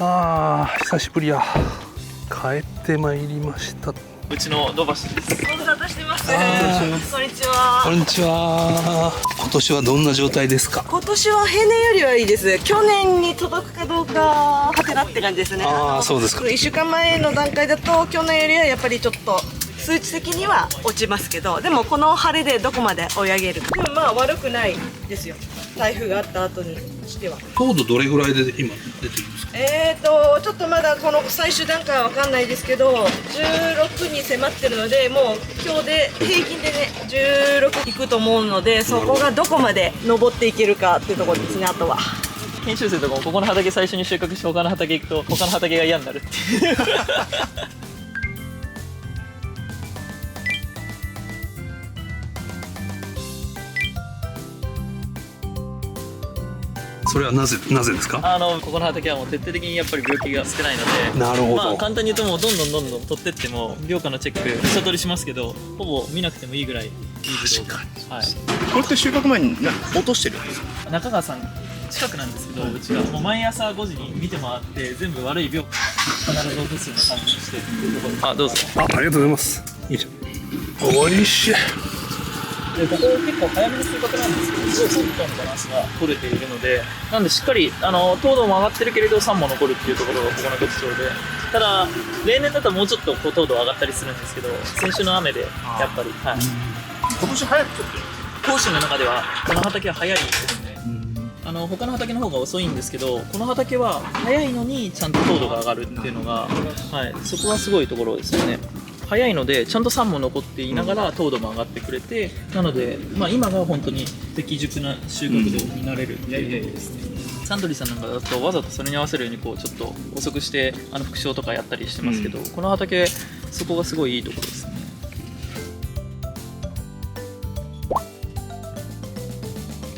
久しぶりや。帰ってまいりました。うちの土橋です。ご無沙汰してます。こんにちは。こんにちは。今年はどんな状態ですか？今年は平年よりはいいです。去年に届くかどうかはてなって感じですね。そうですか。1週間前の段階だと去年よりはやっぱりちょっと数値的には落ちますけど、でもこの晴れでどこまで追い上げるか。でもまあ悪くないですよ。台風があった後にしては。糖度どれぐらいで今出てるんですか？ちょっとまだこの最終段階は分かんないですけど、16に迫ってるので、もう今日で平均でね16いくと思うので、そこがどこまで登っていけるかっていうところですね。あとは研修生とかもここの畑最初に収穫して他の畑行くと他の畑が嫌になるっていうそれはなぜですか？ここの畑はもう徹底的にやっぱり病気が少ないので、なるほど。まあ簡単に言うともうどんどん取ってっても病価のチェック一通りしますけど、ほぼ見なくてもいいぐらいいいブドウが。はい。これって収穫前に落としてるんですか？中川さん近くなんですけど、うちがもう毎朝5時に見て回って全部悪い病価必ず落とすような感じにしてどうぞ。ありがとうございます。いいじゃん。おいしい。でここ結構早めの収穫なんですけど、すごい糖度のバランスが取れているので、なんでしっかり糖度も上がってるけれど酸も残るっていうところがここの特徴で、ただ例年だともうちょっとこう糖度上がったりするんですけど、先週の雨でやっぱり、はい、今年早く取ってる。甲州の中ではこの畑は早いですね。他の畑の方が遅いんですけど、この畑は早いのにちゃんと糖度が上がるっていうのが、はい、そこはすごいところですよね。早いのでちゃんと酸も残っていながら糖度も上がってくれて、なので、まあ、今が本当に適熟な収穫度になれるっていうことですね。サントリーさんなんかだとわざとそれに合わせるようにこうちょっと遅くして副賞とかやったりしてますけど、この畑そこがすごいいいところですね。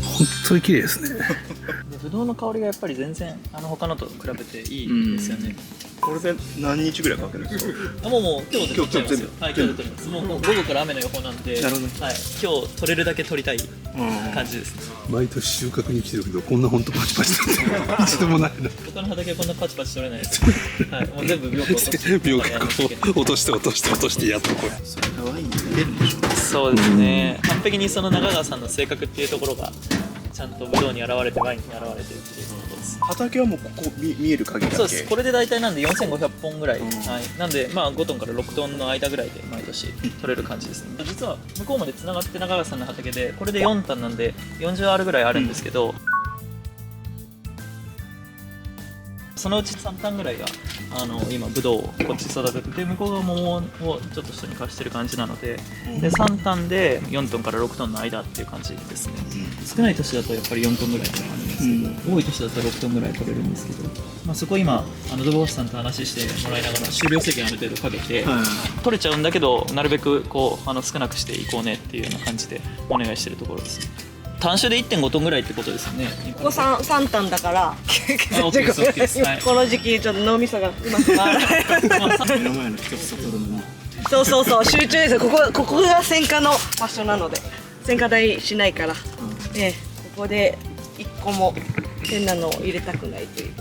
本当に綺麗ですね。でブドウの香りがやっぱり全然他のと比べていいですよね。これで何日ぐらいかけるんですか？もう今日で取っちゃいますよ。はい、今日で取ります。もう午後から雨の予報なんで、なるほど。はい、今日取れるだけ取りたい感じですね。毎年収穫に来てるけど、こんな本当パチパチだって一度もないな。他の畑はこんなパチパチ取れないです。はい、もう全部病気落として、病気を落としてやっとこれ。それがワインに出るんでしょう。そうですね。完璧にその中川さんの性格っていうところがちゃんとブドウに現れてワインに現れてるっていうことです。畑はもうここ見える限りだけ。そうです。これで大体なんで4500本ぐらい、はい、なんでまあ5トンから6トンの間ぐらいで毎年取れる感じですね。実は向こうまでつながって中川さんの畑で、これで4単なんで40あるぐらいあるんですけど、そのうち3単ぐらいが今ブドウをこっち育ててて、向こう側桃をちょっと下に貸してる感じなので、で3単で4トンから6トンの間っていう感じですね。少ない年だとやっぱり4トンぐらいとかあるんですけど、多い年だと6トンぐらい取れるんですけど、まあ、そこ今ドボスさんと話してもらいながら収量制限ある程度かけて、取れちゃうんだけどなるべくこう少なくしていこうねっていうような感じでお願いしてるところですね。単種で 1.5 トンぐらいってことですよね。ここ3単だからはい、この時期ちょっと脳みそがうまく回らない目の前の一つ取るのも。そう集中ですよ。ここが選果の場所なので、選果台しないから、ここで1個も変なのを入れたくないという。う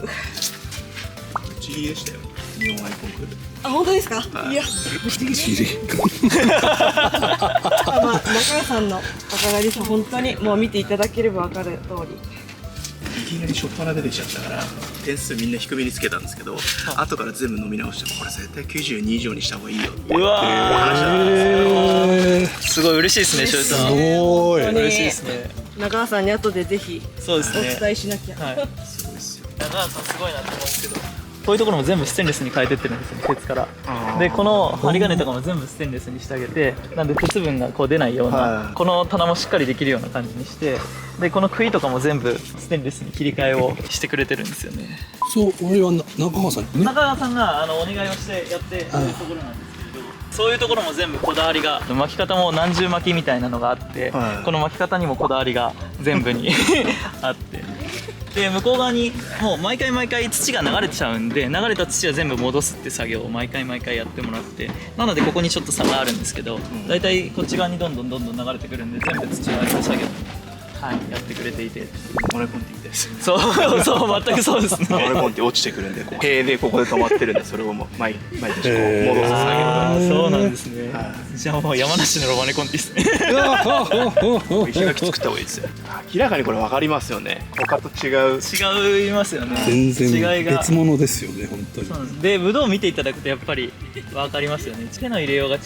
ちでしたよ。日本アイコンクール。あ、本当ですか？いや、まあ、中谷さんのおかげです。本当にもう見ていただければ分かる通り。いきなり初っ端出てきちゃったから点数みんな低めにつけたんですけど、後から全部飲み直してもこれ絶対92以上にした方がいいよっていう話だったんですけど、すごい嬉しいですね、翔さん。すごい嬉しいですね。中川さんに後でぜひそうですね、お伝えしなきゃ。はい、すごいですよ。中川さんすごいなと思うんですけど、こういうところも全部ステンレスに変えてってるんですよ、鉄から。でこの針金とかも全部ステンレスにしてあげて、なんで鉄分がこう出ないような、この棚もしっかりできるような感じにして、でこの杭とかも全部ステンレスに切り替えをしてくれてるんですよね。そう、俺は中川さんにね。中川さんがお願いをしてやってるところなんですけど、そういうところも全部こだわりが、巻き方も何重巻きみたいなのがあって、この巻き方にもこだわりが全部にあって。で向こう側にもう毎回土が流れちゃうんで、流れた土は全部戻すって作業を毎回やってもらって、なのでここにちょっと差があるんですけど、大体こっち側にどんどん流れてくるんで全部土を上げる作業にはい、やってくれていて、モネコンティみたいですそうそう全くそうですモネね。コンティ落ちてくるんで塀でここで止まってるんでそれを毎年こう戻す作業ああそうなんですね。はじゃあもう山梨のロマネコンティですね。石垣作った方がいいですよ。明らかにこれ分かりますよね。他と違う。違いますよね。全然違いが別物ですよね本当に。そうなんです。で、ブドウを見ていただくとやっぱり分かりますよね。手の入れようが違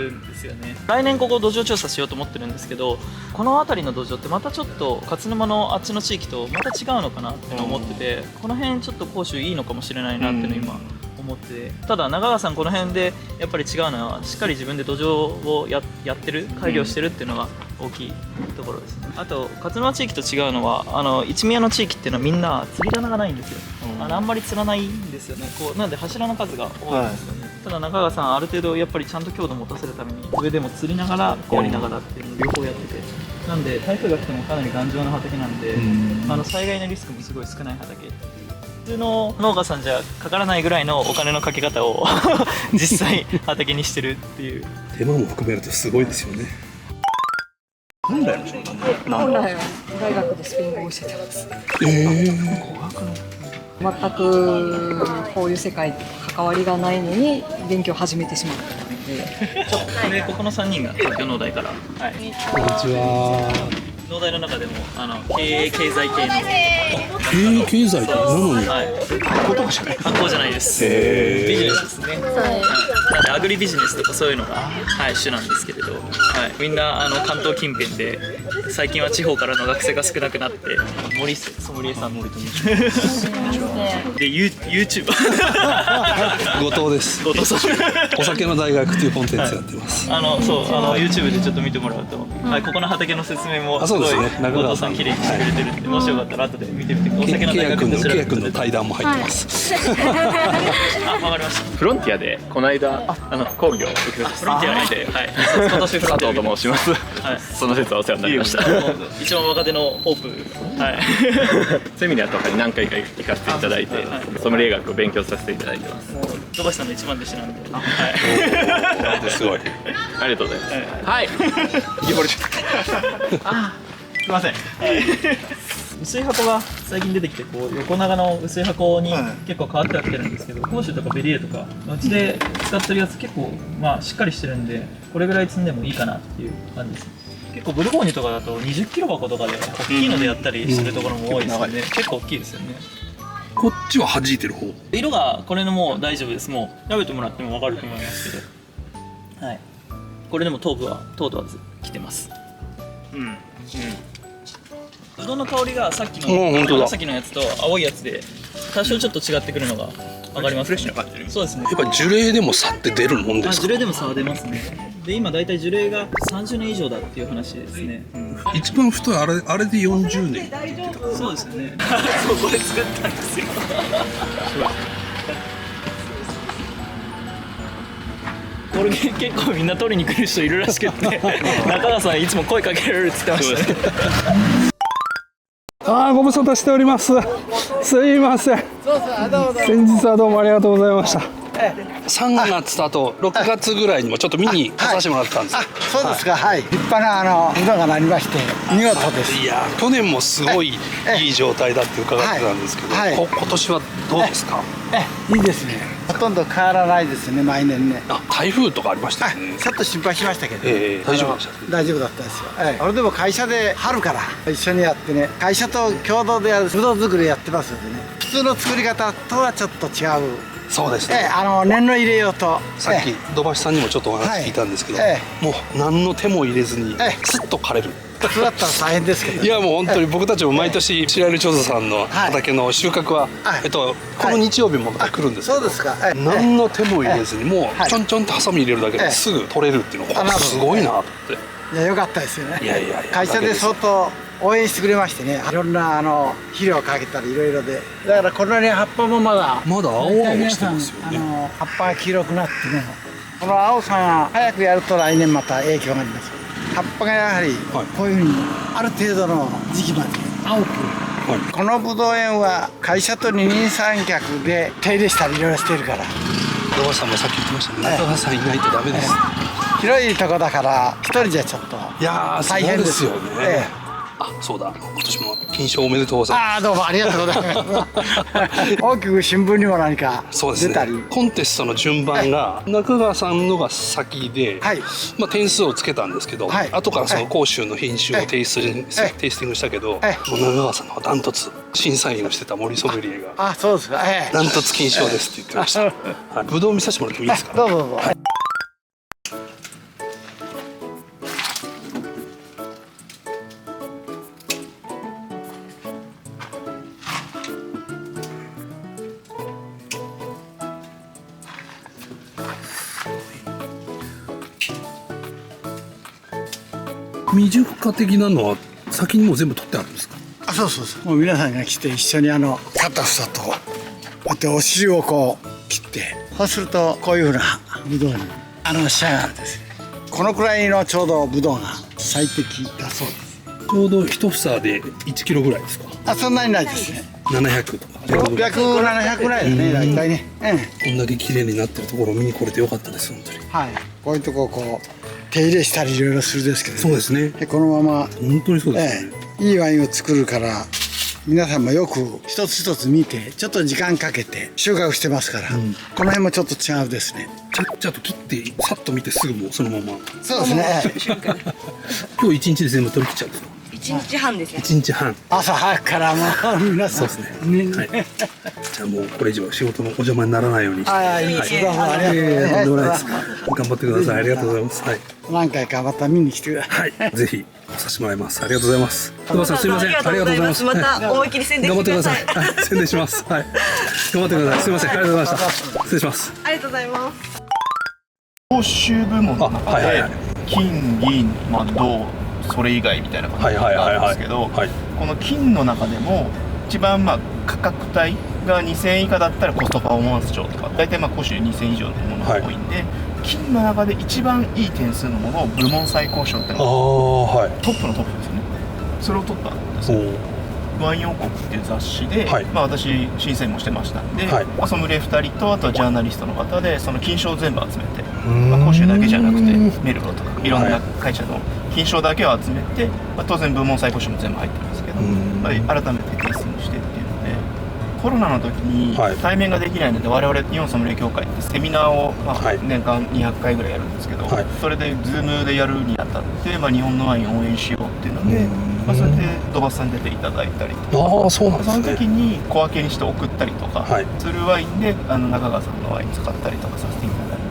うんですよね。来年ここ土壌調査しようと思ってるんですけど、この辺りの土壌ってまたちょっと勝沼のあっちの地域とまた違うのかなっていうのを思ってて、この辺ちょっと甲州いいのかもしれないなっていうのを今思ってて、ただ中川さんこの辺でやっぱり違うのはしっかり自分で土壌をやってる、改良してるっていうのが大きいところですね。あと勝沼地域と違うのは一宮の地域っていうのはみんな釣り棚がないんですよ。あんまり釣らないんですよね。こうなんで柱の数が多いんですよね。ただ中川さんある程度やっぱりちゃんと強度を持たせるために上でも釣りながらやりながらっていうのを両方やってて、なんで台風が来てもかなり頑丈な畑なんで、災害のリスクもすごい少ない畑。普通の農家さんじゃかからないぐらいのお金のかけ方を実際畑にしてるっていう。手間も含めるとすごいですよね。本来の仕事本来は大学でスペイン語を教えてます。全くこういう世界と関わりがないのに勉強を始めてしまったので、でここの3人が東京農大から、はい、こんにちは。農大の中でも経営経済系の経営経済なのに、はい、観光じゃないです。へービジネスですね。なんでアグリビジネスとかそういうのが、はい、主なんですけれど、はい、みんな関東近辺で最近は地方からの学生が少なくなって森ソムリエさん森と申しますでYouTuber 後藤です。後藤さんお酒の大学というコンテンツやってます。そうYouTube でちょっと見てもらうと、はい、ここの畑の説明もすごい後藤さん綺麗にしてくれてるんで、もしよかったら後で見てみて。お酒の大学で調べてケイヤ君の対談も入ってます。あ、わかりました。フロンティアでこの間講義を受けさせてフロンティアにいて、はい、今年フロンティア佐藤と申します。はい、その説はお世話になりました。一番若手のホープ、はい、セミナーとかに何回か行かせていただいて、ソムリエ学を勉強させていただいてます。土橋さんの一番弟子なんで、はい、すごい。ありがとうございます。はい。すいません。薄い箱が最近出てきて、こう横長の薄い箱に結構変わってはきてるんですけど、甲州とかベリエとかうちで使ってるやつ結構しっかりしてるんで、これぐらい積んでもいいかなっていう感じです。結構ブルゴーニュとかだと20キロ箱とかで大きいのでやったりするところも多いですよね。結構大きいですよね。こっちは弾いてる方。色がこれのもう大丈夫です。もう食べてもらっても分かると思いますけど、はい、これでも糖度はきてます。ぶどうの香りがさっきの紫のやつと青いやつで多少ちょっと違ってくるのが分かりますね。そうですね。やっぱり樹齢でも差って出るもんですか？樹齢でも差は出ますね。で今だいたい樹齢が30年以上だっていう話ですね。一番太いあれで40年。そうですよね。そうこれ作ったんですよ。これ結構みんな取りに来る人いるらしくて、中川さんいつも声かけられるって言ってましたね。ご無沙汰しております。すいません。先日はどうもありがとうございました。3月とあと6月ぐらいにもちょっと見に来させてもらったんですよ。そうですか、はい。立派なぶどうがなりまして見事です。いや去年もすごいいい状態だって伺ってたんですけど、今年はどうですか？いいですね。ほとんど変わらないですね、毎年ね。台風とかありましたよね。ちょっと心配しましたけど、大丈夫でした？大丈夫だったですよ。俺でも会社で春から一緒にやってね、会社と共同でやるぶどう作りやってますのでね、普通の作り方とはちょっと違う。そうですね。念の入れようとさっき土橋さんにもちょっとお話聞いたんですけど、もう何の手も入れずにスッと枯れる。普通だったら大変ですけど、いやもう本当に僕たちも毎年白百合調査さんの畑の収穫はこの日曜日も来るんですけど、そうですか。何の手も入れずにもうちょんちょんとハサミ入れるだけですぐ取れるっていうのがすごいなと思って。いや良かったですよね。いや会社で相当応援してくれましてね、いろんな肥料をかけたりいろいろで、だからこんなに葉っぱもまだ青々してますよね。葉っぱが黄色くなってね、この青さが早くやると来年また影響があります。葉っぱがやはりこういうふうにある程度の時期まで青く、このぶどう園は会社と二人三脚で手入れしたりいろいろしてるから。土橋さんもさっき言ってましたね、中川さんいないとダメです。広いとこだから一人じゃちょっと大変ですよね。あ、そうだ、今年も金賞おめでとうございます。ああ、どうもありがとうございます大きく新聞にも何かそうです出たり、ね、コンテストの順番が中川さんのが先で、はい、まあ、点数をつけたんですけど、はい、後からその甲州の品種をテイスティングしたけど、もう中川さんのダントツ審査員をしてた森ソムリエがあ、そうですか、ダントツ金賞ですって言ってました、はい、ぶどう見させてもらってもいいですか。どうぞどうぞ、はい。未熟化的なのは先にもう全部取ってあるんですか。あ、そうそうそう。もう皆さんが来て一緒に肩房とこうやってお尻をこう切って、そうするとこういうふうなブドウに仕上がるんですね。このくらいのちょうどブドウが最適だそうです。ちょうど一房で1キロぐらいですか。あ、そんなにないですね。700とか600、700ぐらいだね、大体ね。こんだけ綺麗になってるところを見に来れてよかったです本当に。はい。こういうとこをこう手入れしたりいろいろするですけど、そうですね。でこのまま本当にそうですね。いいワインを作るから皆さんもよく一つ一つ見てちょっと時間かけて収穫してますから、この辺もちょっと違うですね。ちゃっちゃと切ってさっと見てすぐもうそのまま。そうですね。今日1日で全部取り切っちゃうんですか。1日半ですね。1日半。朝早くからもう皆さん。そうですね。はい。じゃあもうこれ以上仕事のお邪魔にならないようにして。はい、ありがとうございます。とんでもないです。頑張ってください。ありがとうございます。はい。何回かまた見に来てください。はい。ぜひさせてもらいます。ありがとうございます。久保さんすみません。ありがとうございます。また思いっきり宣伝してください。頑張ってください。はい。宣伝します。はい。頑張ってください。すみません。ありがとうございました。失礼します。ありがとうございます。甲州部門の中ではいはいはい金銀銅それ以外みたいな感じがあるんですけど、この金の中でも一番価格帯が2000円以下だったらコストパフォーマンス賞とか大体甲州2000円以上のものが多いんで、金の中で一番いい点数のものを部門最高賞っていうのがトップのトップですよね。それを取ったんですよ。ワイン王国っていう雑誌で、私審査員もしてましたんで、ソムリエ2人とあとはジャーナリストの方でその金賞を全部集めて、甲州だけじゃなくてメルロとかいろんな会社の金賞だけを集めて、当然部門最高賞も全部入ってるんですけど、改めてテイスティングしてっていうので、コロナの時に対面ができないので、我々日本ソムリエ協会ってセミナーを年間200回ぐらいやるんですけど、それで Zoom でやるにあたって、日本のワインを応援しようっていうので、それで土橋さんに出ていただいたりとか、その時に小分けにして送ったりとかするワインで中川さんのワイン使ったりとかさせていただいて、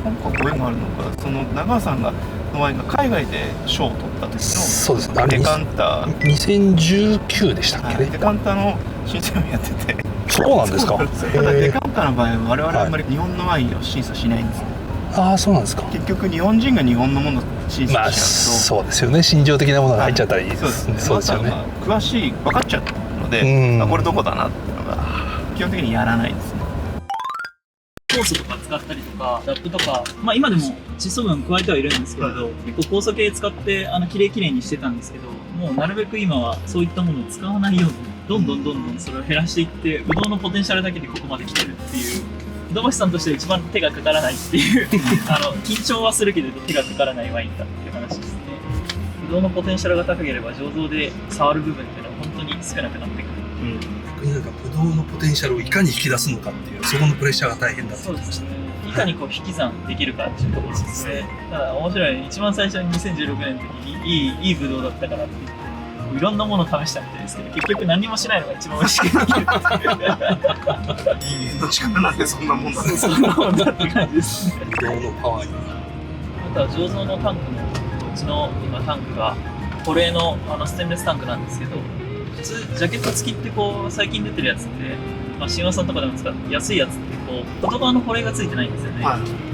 今回ご縁があるのがその中川さんのワインが海外で賞を取った時のデカンター2019でしたっけね。デカンターの審査員をやってて。そうなんですか。ただデカンターの場合は我々あんまり日本のワインを審査しないんですよ。ああ、そうなんですか。結局日本人が日本のものを審査しちゃうと、そうですよね。心情的なものが入っちゃったり、そうですよね。詳しい分かっちゃったので、これどこだなっていうのが基本的にやらないんですね。酵素とか使ったりとかラップとか、今でも窒素分加えてはいるんですけれど、結構酵素系使ってきれいにしてたんですけど、もうなるべく今はそういったものを使わないようにどんどんそれを減らしていって、ブドウのポテンシャルだけでここまで来てるっていう。土橋さんとしては一番手がかからないっていう緊張はするけれど手がかからないワインだっていう話ですね。ブドウのポテンシャルが高ければ醸造で触る部分っていうのは本当に少なくなってくる。逆にブドウのポテンシャルをいかに引き出すのかっていう、そこのプレッシャーが大変だって言ってましたね。いかに引き算できるかっていうところですね。ただ面白い、一番最初に2016年の時にいいブドウだったからって言って、いろんなものを試したみたいですけど、結局何もしないのが一番美味しくできるっていう。人間の力なんでそんなもんだね。そんなもんだって感じですね。ブドウのパワーに。あとは醸造のタンクも、うちの今タンクが保冷のステンレスタンクなんですけど、普通ジャケット付きって最近出てるやつって、新和さんとかでも使って安いやつって外側の保冷がついてないんですよね。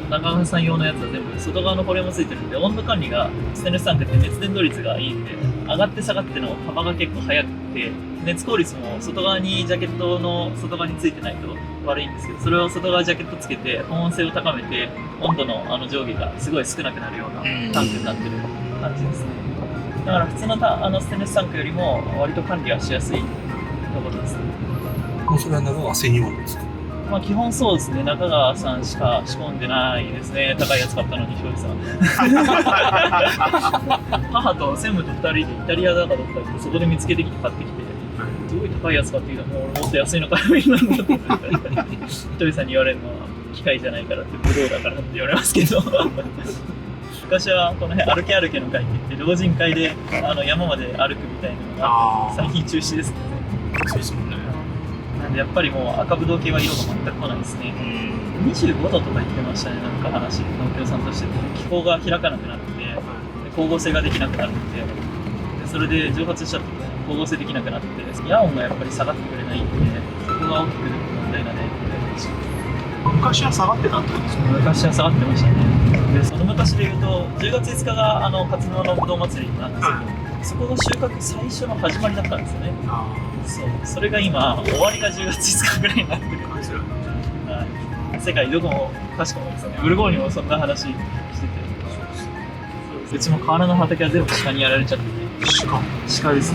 中川さん用のやつは全部外側の保冷もついてるんで、温度管理がステンレスタンクって熱伝導率がいいんで、上がって下がっての幅が結構速くて、熱効率も外側にジャケットの外側についてないと悪いんですけど、それを外側ジャケットつけて保温性を高めて温度の上下がすごい少なくなるようなタンクになってる感じですね。だから普通のステンレスタンクよりも割と管理はしやすいところですね。もうそれは長川専用なんですか。まあ基本そうですね、中川さんしか仕込んでないですね。高いやつ買ったのに、ひろゆきさん。母と専務と2人でイタリアだかどっか行って、そこで見つけてきて買ってきて、すごい高いやつ買ってきたら、もう俺もっと安いの買えばいいのになって、ひとりさんに言われるのは、機械じゃないからって、ブドウだからって言われますけど。昔はこの辺歩け歩けの会って言って、老人会で山まで歩くみたいなのがあって、最近中止ですね。そうですもんね。なんでやっぱりもう赤ぶどう系は色が全く来ないですね。25度とか言ってましたね、なんか話、農協さんとしても気候が開かなくなって、で光合成ができなくなるんで、それで蒸発しちゃって光合成できなくなって、夜温がやっぱり下がってくれないんで、そこが大きく問題がね、昔は下がってたってことですか？昔は下がってましたね。でその昔で言うと、10月5日が勝沼のぶどう祭りなんですけど、そこが収穫最初の始まりだったんですよね。それが今、終わりが10月5日ぐらいになってるんですよ。世界どこもかしこもですね、ブルゴーニュもそんな話してて、うちも河原の畑は全部鹿にやられちゃってて。鹿です。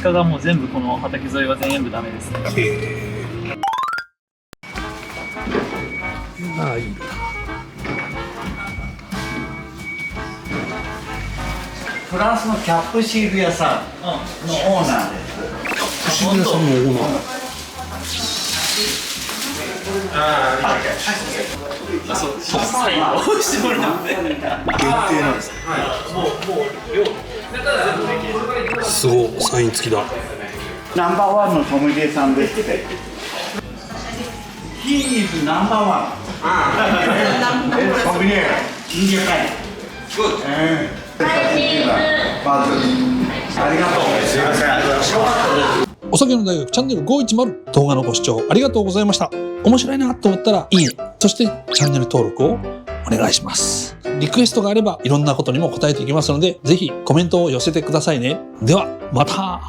鹿がもう全部この畑沿いは全部ダメですね。ああ、いいな。フランスのキャップシール屋さんのオーナーです。シール屋さんのオーナー。サインをしてもらって。限定なんですか？すごい、サイン付きだ。ナンバーワンのソムリエさんですって。He is number one. ソムリエ。いいじゃない。ありがとう。すいません。ありがとうございました。お酒の大学チャンネル510、動画のご視聴ありがとうございました。面白いなと思ったらいいね、そしてチャンネル登録をお願いします。リクエストがあればいろんなことにも答えていきますので、ぜひコメントを寄せてくださいね。ではまた。